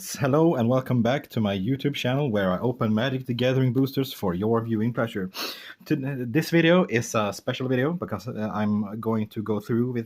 Yes, hello and welcome back to my YouTube channel where I open Magic the Gathering boosters for your viewing pleasure. This video is a special video because I'm going to go through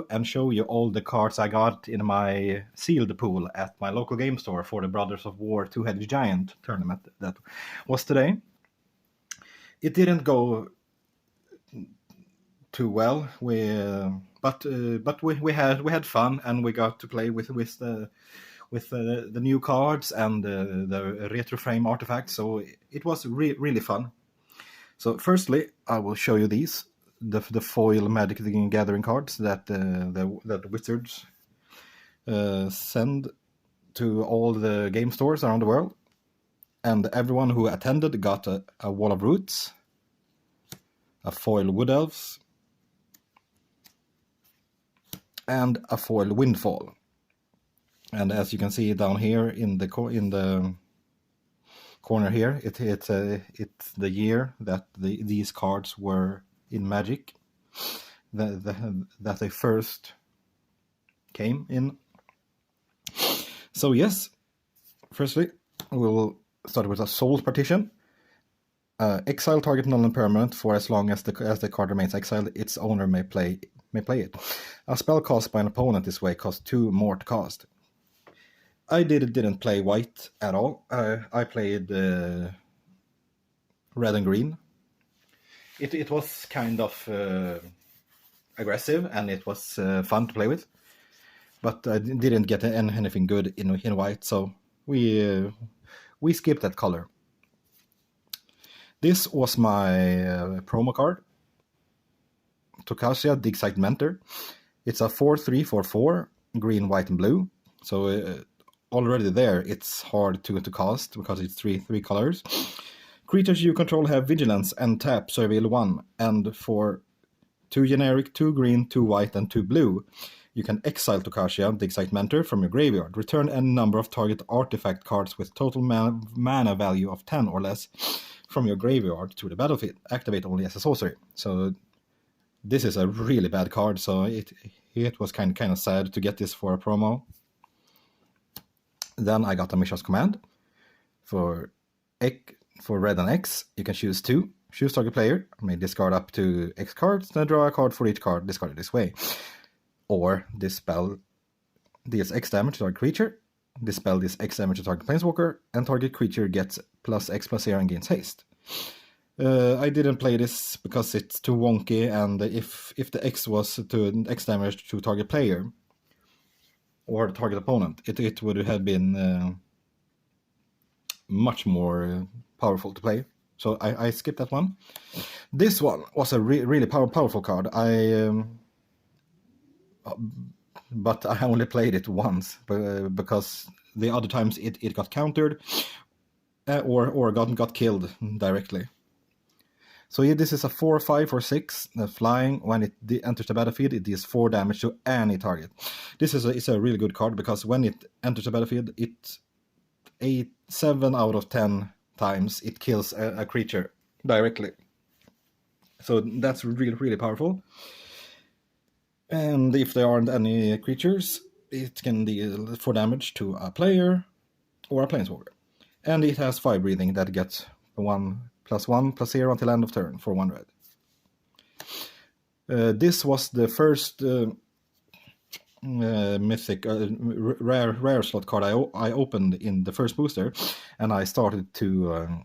and show you all the cards I got in my sealed pool at my local game store for the Brothers of War Two-Headed Giant tournament that was today. It didn't go too well, but we had fun and we got to play with the new cards and the retro frame artifacts, so it was really fun. So firstly, I will show you these, the foil Magic the Gathering cards that the Wizards send to all the game stores around the world, and everyone who attended got a Wall of Roots, a foil Wood Elves, and a foil Windfall. And as you can see down here in the corner here, it's the year that these cards were in Magic, that they first came in. So yes, firstly we'll start with a Soul Partition. Exile target null and permanent for as long as the card remains exiled. Its owner may play it. A spell cast by an opponent this way costs 2 more to cast. I didn't play white at all. I played red and green. It was kind of aggressive and it was fun to play with, but I didn't get anything good in white, so we skipped that color. This was my promo card, Tokasia Dig-Site Mentor. It's a 4/3 for 4, green, white, and blue. So already there, it's hard to cast because it's three colors. Creatures you control have Vigilance and tap Surveil 1, and for 2 generic, 2 green, 2 white, and 2 blue, you can exile Tokasia Dig-Site Mentor from your graveyard. Return any number of target artifact cards with total mana value of 10 or less from your graveyard to the battlefield. Activate only as a sorcery. So this is a really bad card, so it was kind of sad to get this for a promo. Then I got a Mishra's Command. For red and X, you can choose 2. Choose target player, may discard up to X cards, then draw a card for each card discarded this way. Or this spell deals X damage to target creature. This spell deals X damage to target planeswalker, and target creature gets +X/+0 and gains haste. I didn't play this because it's too wonky, and if the X was to X damage to target player or target opponent, it would have been much more powerful to play. So I skipped that one. This one was a really powerful card. But I only played it once because the other times it got countered or got killed directly. So yeah, this is a 4/5 for 6 flying. When it enters the battlefield, it deals 4 damage to any target. This is a really good card because when it enters the battlefield, 7 out of 10 times it kills a creature directly. So that's really powerful. And if there aren't any creatures, it can deal 4 damage to a player or a planeswalker. And it has 5 breathing that gets 1/1/0 until end of turn for 1 red. This was the first mythic rare slot card I opened in the first booster, and I started to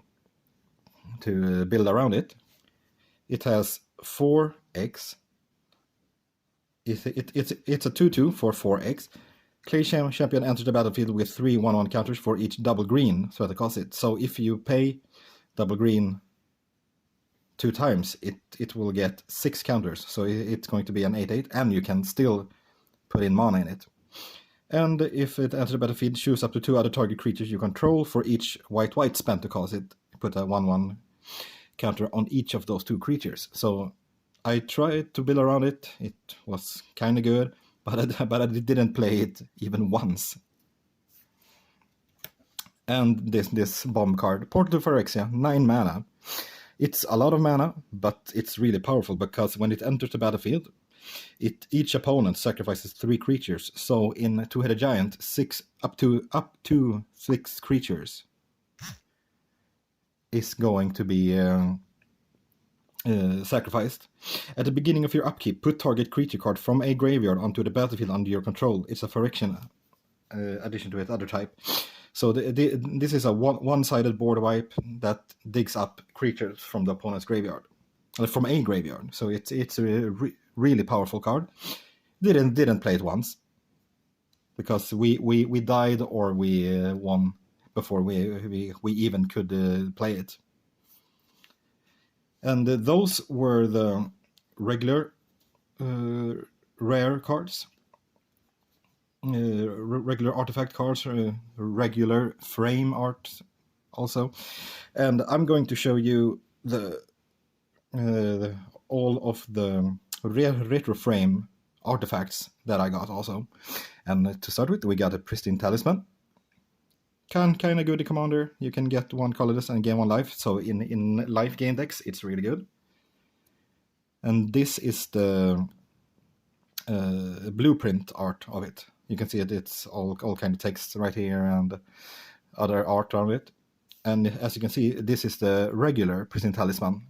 build around it. It has 4x. It's a 2/2 for 4x. Clay Champion enters the battlefield with 3 1/1 counters for each double green so that costs it. So if you pay double green 2 times, it will get 6 counters. So it's going to be an 8/8, and you can still put in mana in it. And if it enters the battlefield, choose up to 2 other target creatures you control for each white spent to cast it. Put a 1/1 counter on each of those 2 creatures. So I tried to build around it. It was kind of good, but I didn't play it even once. And this bomb card, Portal to Phyrexia, 9 mana. It's a lot of mana, but it's really powerful because when it enters the battlefield, Each opponent sacrifices 3 creatures. So in Two-Headed Giant, up to 6 creatures is going to be sacrificed. At the beginning of your upkeep, put target creature card from a graveyard onto the battlefield under your control. It's a friction addition to its other type. So this is a one-sided board wipe that digs up creatures from the opponent's graveyard, from a graveyard. So it's a really powerful card. Didn't play it once because we died or we won before we even could play it. And those were the regular rare cards, regular artifact cards, regular frame art also. And I'm going to show you all of the retro frame artifacts that I got also. And to start with, we got a Pristine Talisman. Kind of good commander. You can get 1 colorless and gain 1 life. So in life gain decks, it's really good. And this is the blueprint art of it. You can see it. It's all kind of text right here and other art on it. And as you can see, this is the regular Pristine Talisman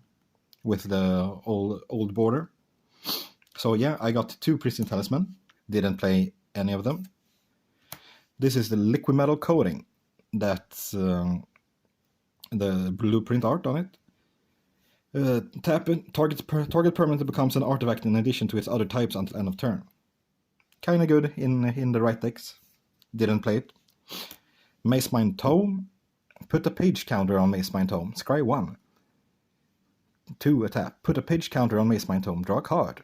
with the old border. So yeah, I got 2 Pristine Talisman. Didn't play any of them. This is the liquid metal coating. That's the blueprint art on it. Tap it, target permanent becomes an artifact in addition to its other types until end of turn. Kinda good in the right decks. Didn't play it. Macemine Tome. Put a page counter on Macemine Tome. Scry 1. 2 tap. Put a page counter on Macemine Tome. Draw a card.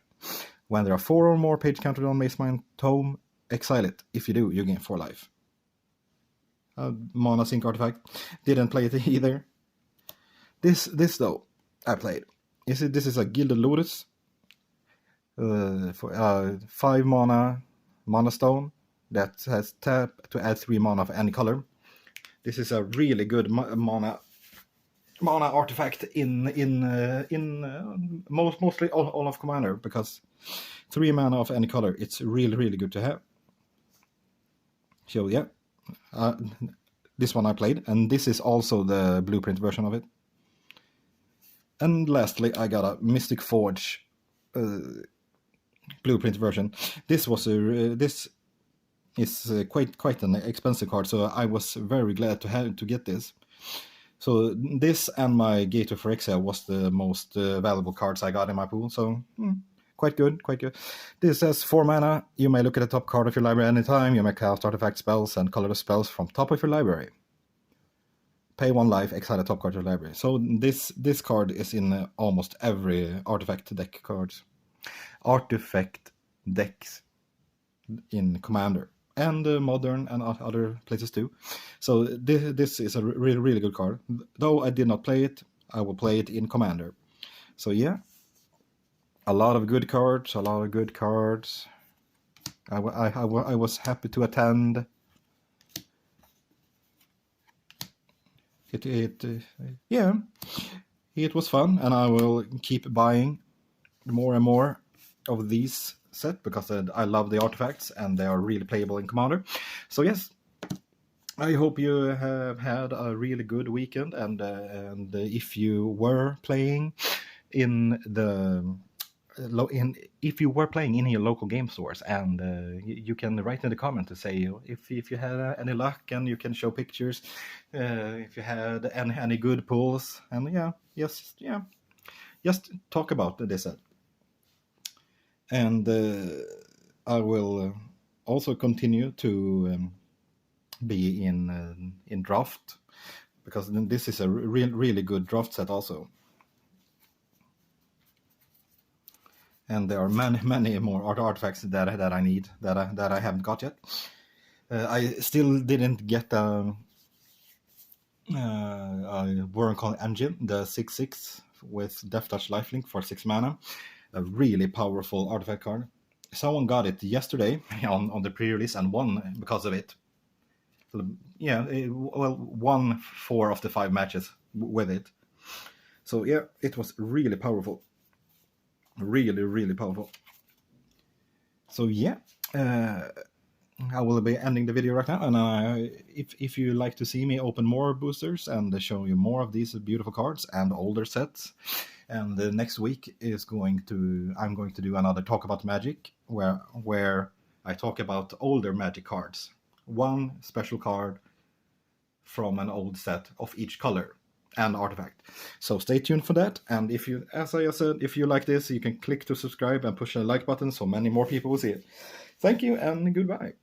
When there are 4 or more page counters on Macemine Tome, exile it. If you do, you gain 4 life. Mana Sync artifact. Didn't play it either. This though, I played. This is a Gilded Lotus. For 5 mana stone that has tap to add 3 mana of any color. This is a really good mana artifact in mostly all of Commander, because 3 mana of any color, it's really good to have. So yeah, this one I played, and this is also the blueprint version of it. And lastly, I got a Mystic Forge blueprint version. This is quite an expensive card, so I was very glad to get this. So this and my Gator for Exile was the most valuable cards I got in my pool. So quite good. This has 4 mana. You may look at the top card of your library anytime. You may cast artifact spells and colorless spells from top of your library. Pay 1 life, exile the top card of your library. So this card is in almost every artifact decks in Commander and Modern and other places too. So this is a really good card. Though I did not play it, I will play it in Commander. So yeah, a lot of good cards. I was happy to attend. It was fun, and I will keep buying more and more of these set because I love the artifacts and they are really playable in Commander. So yes, I hope you have had a really good weekend, and if you were playing in if you were playing in your local game stores, and you can write in the comment to say if you had any luck, and you can show pictures if you had any good pulls, and just talk about this set. And I will also continue to be in draft, because this is a really good draft set also. And there are many more artifacts that I need that I haven't got yet. I still didn't get a Warren Engine, the 6/6 with Death Touch Lifelink for 6 mana. A really powerful artifact card. Someone got it yesterday on the pre-release and won because of it. Yeah, won 4 of the 5 matches with it. So yeah, it was really powerful. Really powerful. So yeah, I will be ending the video right now. And if you like to see me open more boosters and show you more of these beautiful cards and older sets, and the next week I'm going to do another Talk About Magic, where I talk about older Magic cards, one special card from an old set of each color and artifact. So stay tuned for that. And if you, as I said, if you like this, you can click to subscribe and push the like button so many more people will see it. Thank you and goodbye.